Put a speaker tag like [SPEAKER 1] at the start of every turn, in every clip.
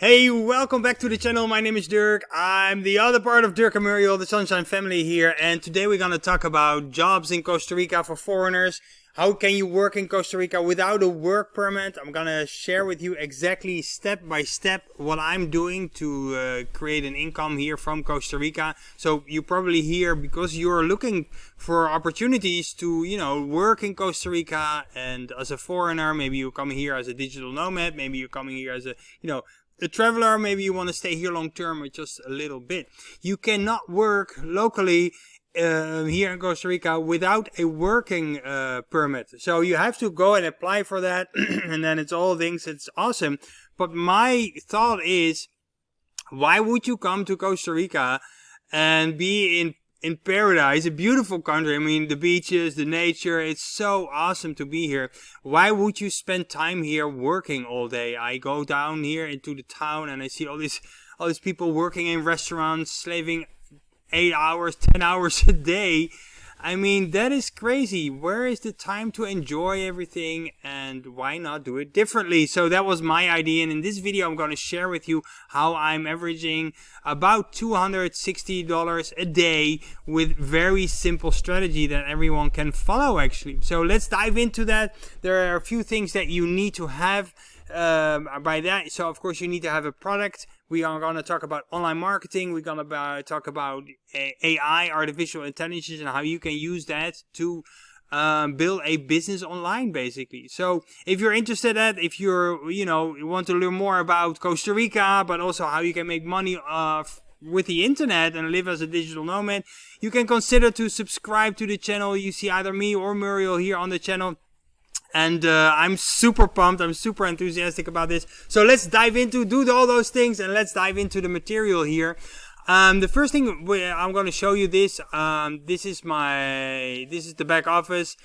[SPEAKER 1] Hey, welcome back to the channel. My name is Dirk. I'm the other part of Dirk and Muriel, the Sunshine family here. And today we're going to talk about jobs in Costa Rica for foreigners. How can you work in Costa Rica without a work permit? I'm going to share with you exactly step by step what I'm doing to create an income here from Costa Rica. So you probably hear because you're looking for opportunities to, work in Costa Rica and as a foreigner. Maybe you come here as a digital nomad. Maybe you're coming here as a traveler. Maybe you want to stay here long term or just a little bit. You cannot work locally here in Costa Rica without a working permit. So you have to go and apply for that and then it's all things. It's awesome. But my thought is, why would you come to Costa Rica and be in paradise, a beautiful country? I mean, the beaches, the nature, it's so awesome to be here. Why would you spend time here working all day? I go down here into the town and I see all these people working in restaurants, slaving 8 hours, 10 hours a day. I mean, that is crazy. Where is the time to enjoy everything, and why not do it differently? So that was my idea, and in this video I'm going to share with you how I'm averaging about $260 a day with very simple strategy that everyone can follow actually. So let's dive into that. There are a few things that you need to have by that. So of course you need to have a product. We are going to talk about online marketing. We're going to talk about AI, artificial intelligence, and how you can use that to build a business online, basically. So if you're interested in that, if you're, you want to learn more about Costa Rica, but also how you can make money with the internet and live as a digital nomad, you can consider to subscribe to the channel. You see either me or Muriel here on the channel. And I'm super pumped. I'm super enthusiastic about this. So let's dive into, do all those things, and let's dive into the material here. The first thing I'm going to show you this. This is the back office.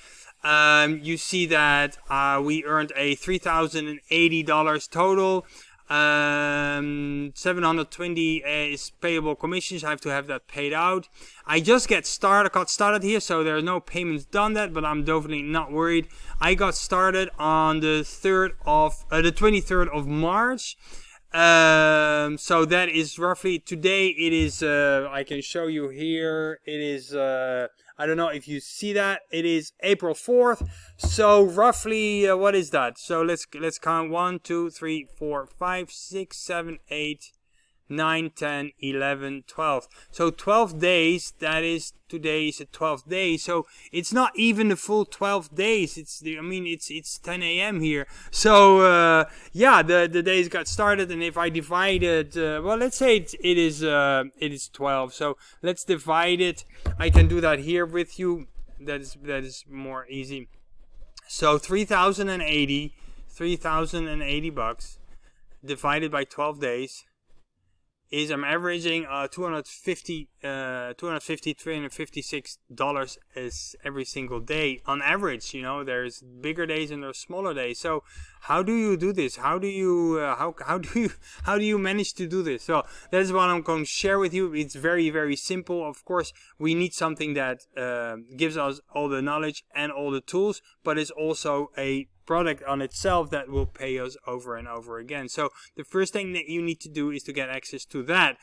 [SPEAKER 1] You see that we earned a $3,080 total. 720 is payable commissions. I have to have that paid out. I just got started here, so there are no payments done that, but I'm definitely not worried. I got started on the 23rd of March. So that is roughly today. It is I can show you here. It is I don't know if you see that. It is April 4th. So roughly what is that? So let's count 1 2 3 4 5 6 7 8 9 10 11 12. So 12 days. That is, today is the 12th day. So it's not even the full 12 days. It's 10 a.m. here. So yeah, the days got started, and if I divide it, well, let's say it is 12. So let's divide it. I can do that here with you. That is more easy. So 3,080 bucks divided by 12 days is, I'm averaging $356 is every single day on average. There's bigger days and there's smaller days. So how do you do this? How do you how do you manage to do this? So that's what I'm going to share with you. It's very, very simple. Of course, we need something that gives us all the knowledge and all the tools, but it's also a product on itself that will pay us over and over again. So the first thing that you need to do is to get access to that.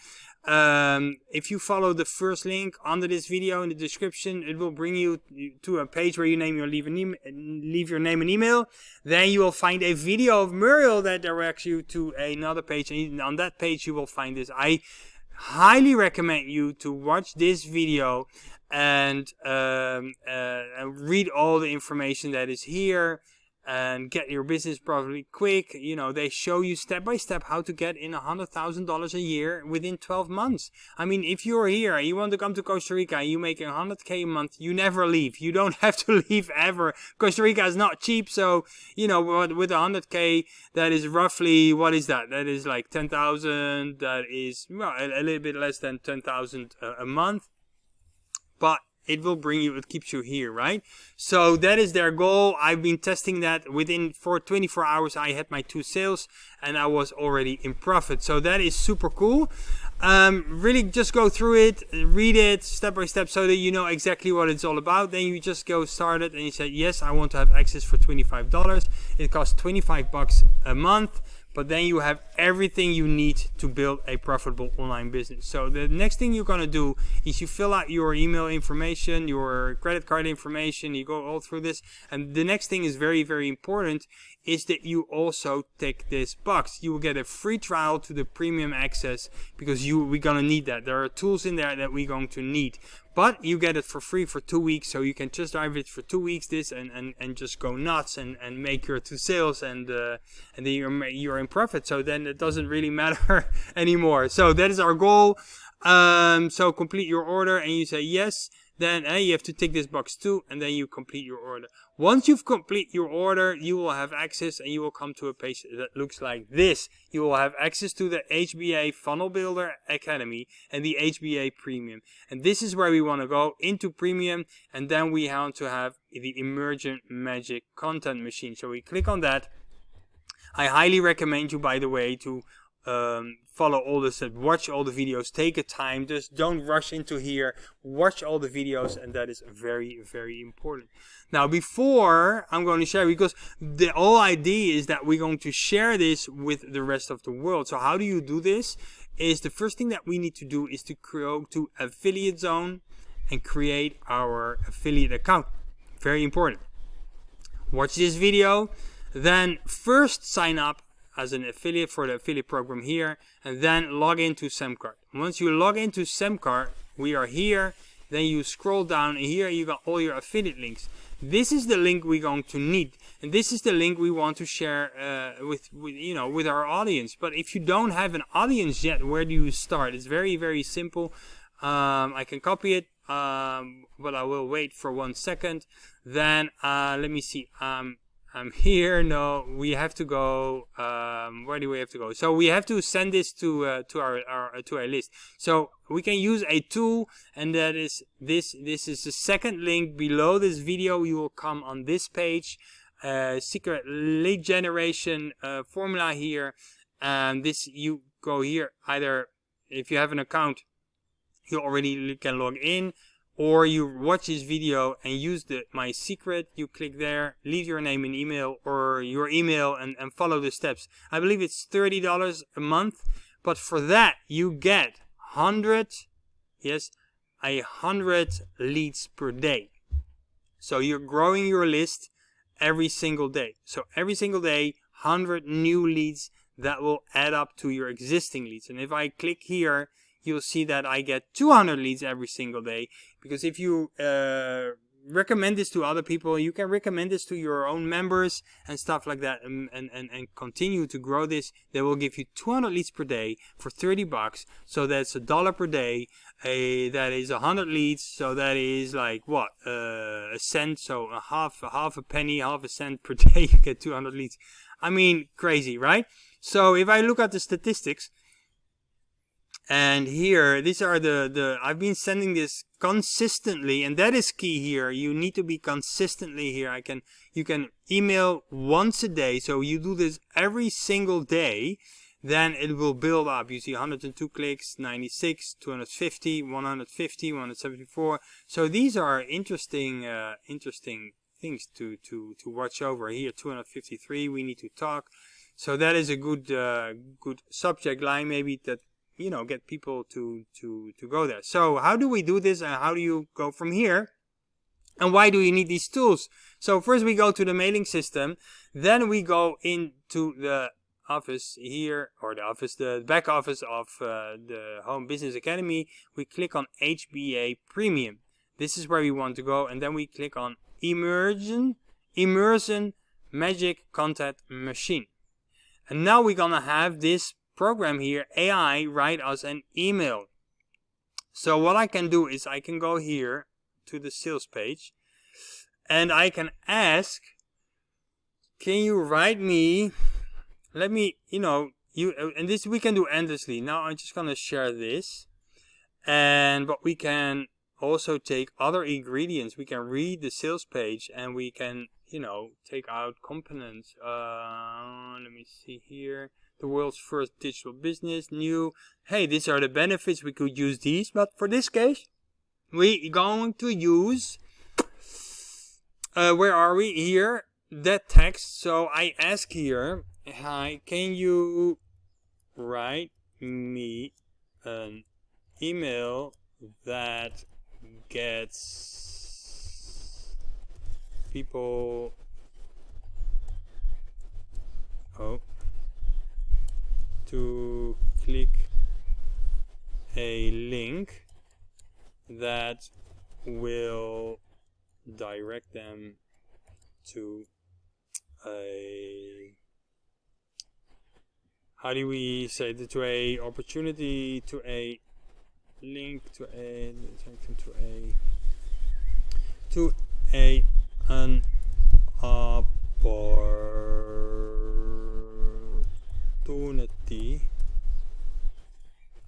[SPEAKER 1] If you follow the first link under this video in the description, it will bring you to a page where you leave your name and email. Then you will find a video of Muriel that directs you to another page, and on that page you will find this. I highly recommend you to watch this video and read all the information that is here and get your business probably quick. They show you step by step how to get in $100,000 a year within 12 months. I mean, if you're here, you want to come to Costa Rica, you make $100K a month, you never leave. You don't have to leave ever. Costa Rica is not cheap, so, with $100K, that is roughly, what is that? That is like 10,000. That is, well, a little bit less than 10,000 a month. But it will bring you, it keeps you here, right? So that is their goal. I've been testing that. For 24 hours, I had my 2 sales and I was already in profit. So that is super cool. Really just go through it, read it step by step so that you know exactly what it's all about. Then you just go start it and you say, yes, I want to have access for $25. It costs $25 a month. but then you have everything you need to build a profitable online business. So the next thing you're going to do is you fill out your email information, your credit card information, you go all through this. And the next thing is very, very important, is that you also tick this box. You will get a free trial to the premium access, because we're going to need that. There are tools in there that we're going to need. But you get it for free for 2 weeks, so you can just drive it for 2 weeks and just go nuts and make your 2 sales, and then you're in profit. So then it doesn't really matter anymore. So that is our goal. So complete your order, and you say yes. Then you have to tick this box too, and then you complete your order. Once you've completed your order, you will have access, and you will come to a page that looks like this. You will have access to the HBA Funnel Builder Academy and the HBA Premium. And this is where we want to go, into Premium, and then we want to have the Emergent Magic Content Machine. So we click on that. I highly recommend you, by the way, to follow all this, watch all the videos, take a time, just don't rush into here, watch all the videos, and that is very, very important. Now, before I'm going to share, because the whole idea is that we're going to share this with the rest of the world. So how do you do this? Is the first thing that we need to do is to go to Affiliate Zone and create our affiliate account. Very important. Watch this video, then first sign up as an affiliate for the affiliate program here, and then log into SEMcard. Once you log into SEMcard, we are here, then you scroll down, and here you got all your affiliate links. This is the link we're going to need, and this is the link we want to share with our audience. But if you don't have an audience yet, where do you start? It's very, very simple. I can copy it, but I will wait for 1 second. Then let me see. I'm here. No, we have to go. Where do we have to go? So we have to send this to our list. So we can use a tool, and that is this. This is the second link below this video. You will come on this page, secret lead generation formula here, and this you go here. Either if you have an account, you already can log in, or you watch this video and use my secret. You click there, leave your name and email, or your email, and follow the steps. I believe it's $30 a month, but for that you get 100 leads per day. So you're growing your list every single day. So every single day, 100 new leads that will add up to your existing leads. And if I click here, you'll see that I get 200 leads every single day. Because if you recommend this to other people, you can recommend this to your own members and stuff like that, and continue to grow this. They will give you 200 leads per day for $30. So that's $1 per day. That is 100 leads. So that is like what? A cent. So a half a penny, half a cent per day. You get 200 leads. I mean, crazy, right? So if I look at the statistics, and here, these are I've been sending this consistently, and that is key here. You need to be consistently here. You can email once a day. So you do this every single day, then it will build up. You see 102 clicks, 96, 250, 150, 174. So these are interesting things to watch over here. 253, we need to talk. So that is a good subject line, maybe, that get people to go there. So how do we do this, and how do you go from here, and why do you need these tools? So first we go to the mailing system, then we go into the office here, or the back office of the Home Business Academy. We click on HBA Premium. This is where we want to go, and then we click on Emergent Magic Content Machine. And now we're gonna have this program here, AI, write us an email. So what I can do is I can go here to the sales page, and I can ask, can you write me, and this we can do endlessly. Now I'm just gonna share this, but we can also take other ingredients. We can read the sales page, and we can take out components. Let me see here. The world's first digital business, new. Hey, these are the benefits. We could use these, but for this case, we're going to use, where are we? Here, that text. So I ask here, hi, can you write me an email that gets people to click a link that will direct them to a, how do we say it, to a opportunity, to a link, to a an opportunity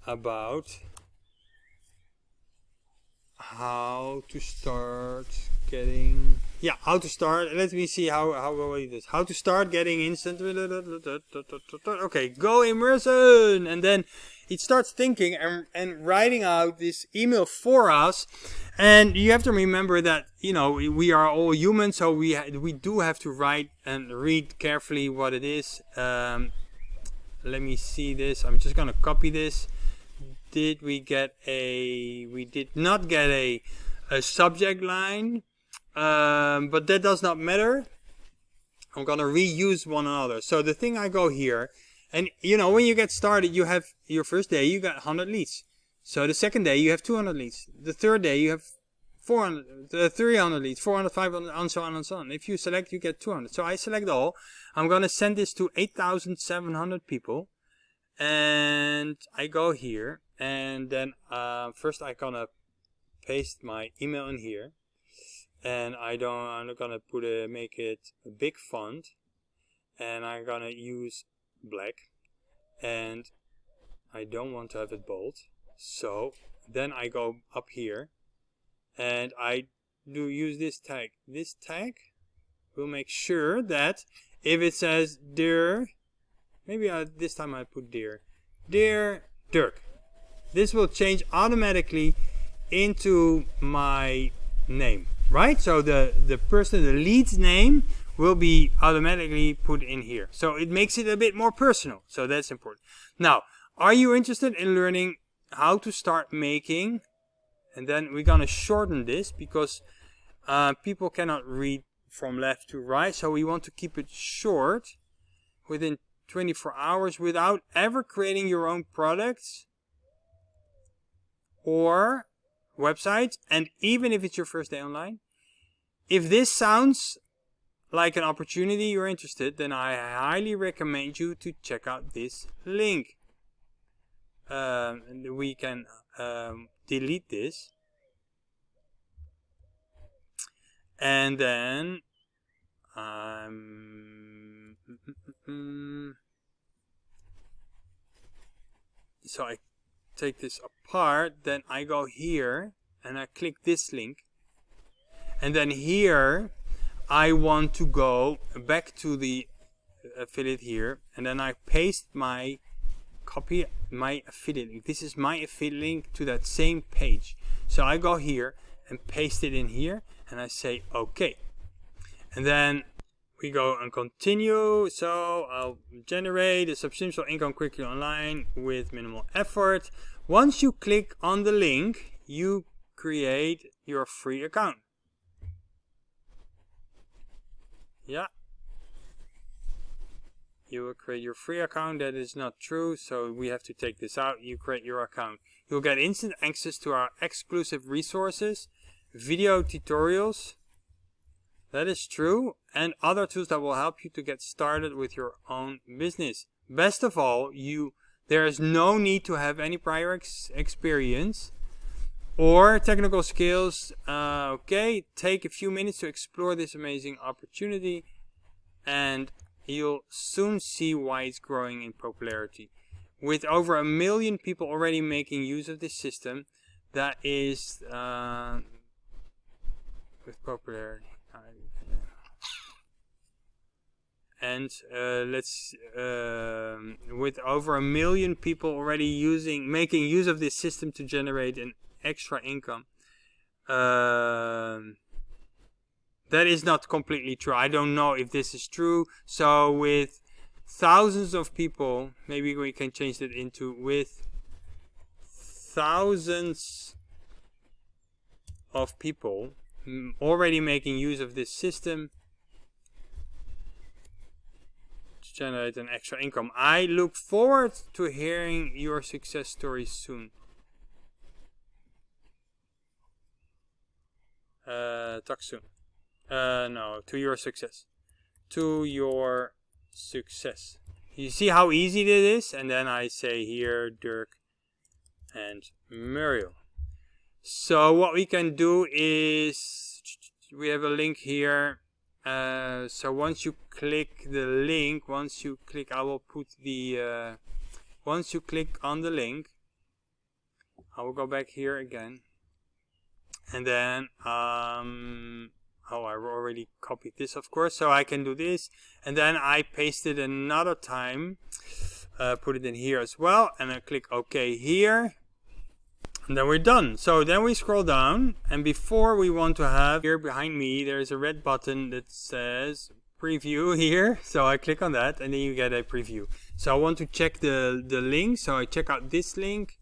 [SPEAKER 1] about how to start getting, how to start, let me see how will I do this, how to start getting instant, okay, go immersion, and then it starts thinking and writing out this email for us. And you have to remember that, you know, we are all human, so we do have to write and read carefully what it is. Let me see this, I'm just gonna copy this. Did we get we did not get a subject line, but that does not matter. I'm gonna reuse one another. So the thing, I go here, and you know, when you get started, you have your first day, you got 100 leads. So the second day you have 200 leads. The third day you have 400, 300 leads, 400, 500, and so on and so on. If you select, you get 200. So I select all. I'm gonna send this to 8,700 people, and I go here. And then first I'm gonna paste my email in here, and I'm gonna make it a big font, and I'm gonna use black, and I don't want to have it bold. So then I go up here, and I do use this tag. This tag will make sure that if it says dear, maybe this time I put dear Dirk, this will change automatically into my name, right? So the lead's name will be automatically put in here. So it makes it a bit more personal. So that's important. Now, are you interested in learning how to start making? And then we're gonna shorten this because people cannot read from left to right. So we want to keep it short, within 24 hours, without ever creating your own products or websites. And even if it's your first day online, if this sounds like an opportunity you're interested, then I highly recommend you to check out this link. We can delete this, and then so I take this apart, then I go here and I click this link, and then here I want to go back to the affiliate here, and then I paste my affiliate link. This is my affiliate link to that same page. So I go here and paste it in here, and I say okay, and then we go and continue. So I'll generate a substantial income quickly online with minimal effort. Once you click on the link, you create your free account. You will create your free account. That is not true, so we have to take this out. You create your account. You'll get instant access to our exclusive resources, video tutorials. That is true, and other tools that will help you to get started with your own business. Best of all, there is no need to have any prior experience or technical skills. Okay, take a few minutes to explore this amazing opportunity, and you'll soon see why it's growing in popularity. With over 1 million people already making use of this system, that is with popularity. And with over 1 million people already making use of this system to generate an extra income. That is not completely true. I don't know if this is true. So with thousands of people, maybe we can change that into with thousands of people already making use of this system to generate an extra income. I look forward to hearing your success stories soon. Talk soon. No, to your success. To your success. You see how easy it is? And then I say here, Dirk and Muriel. So what we can do is, we have a link here. So once you click the link, I will put the, once you click on the link, I will go back here again. And then, oh, I already copied this, of course, so I can do this. And then I paste it another time, put it in here as well, and I click OK here. And then we're done. So then we scroll down, and before we want to have, here behind me, there's a red button that says preview here. So I click on that, and then you get a preview. So I want to check the link, so I check out this link.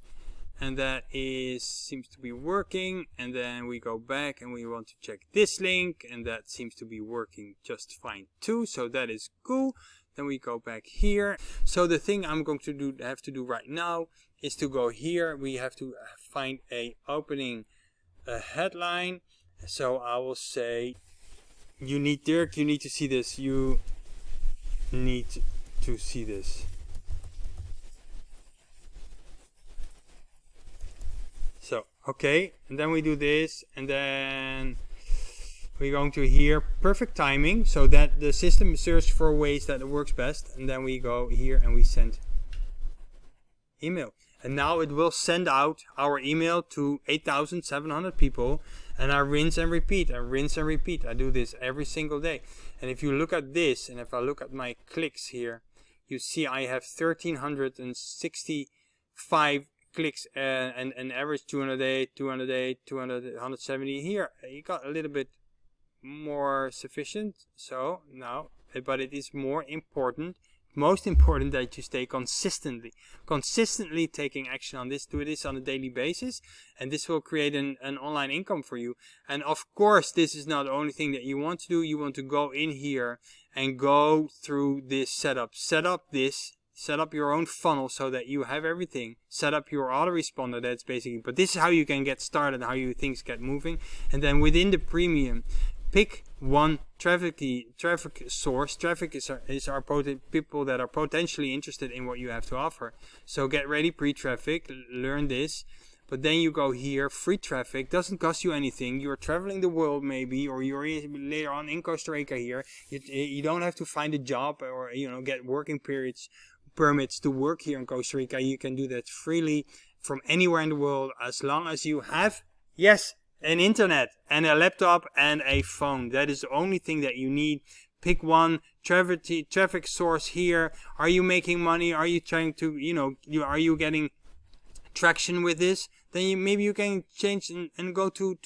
[SPEAKER 1] And that seems to be working, and then we go back and we want to check this link, and that seems to be working just fine too, so that is cool. Then we go back here. So the thing I'm going to have to do right now is to go here. We have to find a opening headline. So I will say, Dirk, you need to see this. You need to see this. So, okay, and then we do this, and then we're going to here, perfect timing, so that the system searches for ways that it works best, and then we go here and we send email. And now it will send out our email to 8,700 people, and I rinse and repeat, I do this every single day. And if you look at this, and if I look at my clicks here, you see I have 1,365 clicks and an average 208, 208, 200, 170 here. You got a little bit more sufficient. So now, but it is most important that you stay consistently taking action on this. Do this on a daily basis, and this will create an online income for you. And of course, this is not the only thing that you want to do. You want to go in here and go through this setup. Set up your own funnel so that you have everything. Set up your autoresponder. That's basically, but this is how you can get started, how things get moving. And then within the premium, pick one traffic source. Traffic is our people that are potentially interested in what you have to offer. So get ready pre-traffic, learn this. But then you go here, free traffic, doesn't cost you anything. You're traveling the world maybe, or you're later on in Costa Rica here. You don't have to find a job or, get working permits to work here in Costa Rica. You can do that freely from anywhere in the world, as long as you have, yes, an internet and a laptop and a phone. That is the only thing that you need. Pick one traffic source here. Are you making money? Are you trying to, are you getting traction with this? Then maybe you can change and go to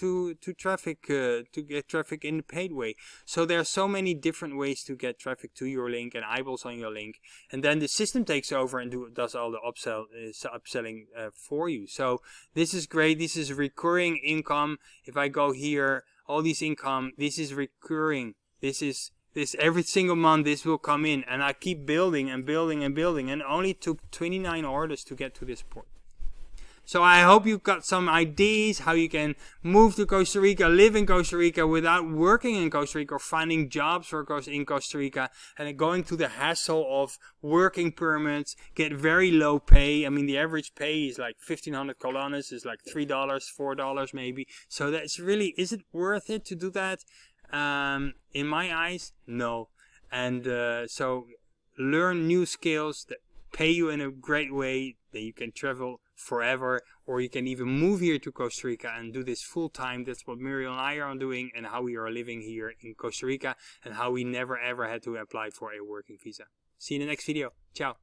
[SPEAKER 1] traffic to get traffic in the paid way. So there are so many different ways to get traffic to your link and eyeballs on your link, and then the system takes over and does all the upselling for you. So this is great. This is recurring income. If I go here, all these income, this is recurring. This every single month this will come in, and I keep building and building and building, and it only took 29 orders to get to this point. So I hope you got some ideas how you can move to Costa Rica, live in Costa Rica without working in Costa Rica or finding jobs in Costa Rica, and going through the hassle of working permits, get very low pay. I mean, the average pay is like 1,500 colones, is like $3, $4 maybe. So that's really, is it worth it to do that? In my eyes, no. And so learn new skills that pay you in a great way, that you can travel forever, or you can even move here to Costa Rica and do this full time. That's what Muriel and I are doing, and how we are living here in Costa Rica, and how we never ever had to apply for a working visa. See you in the next video. Ciao.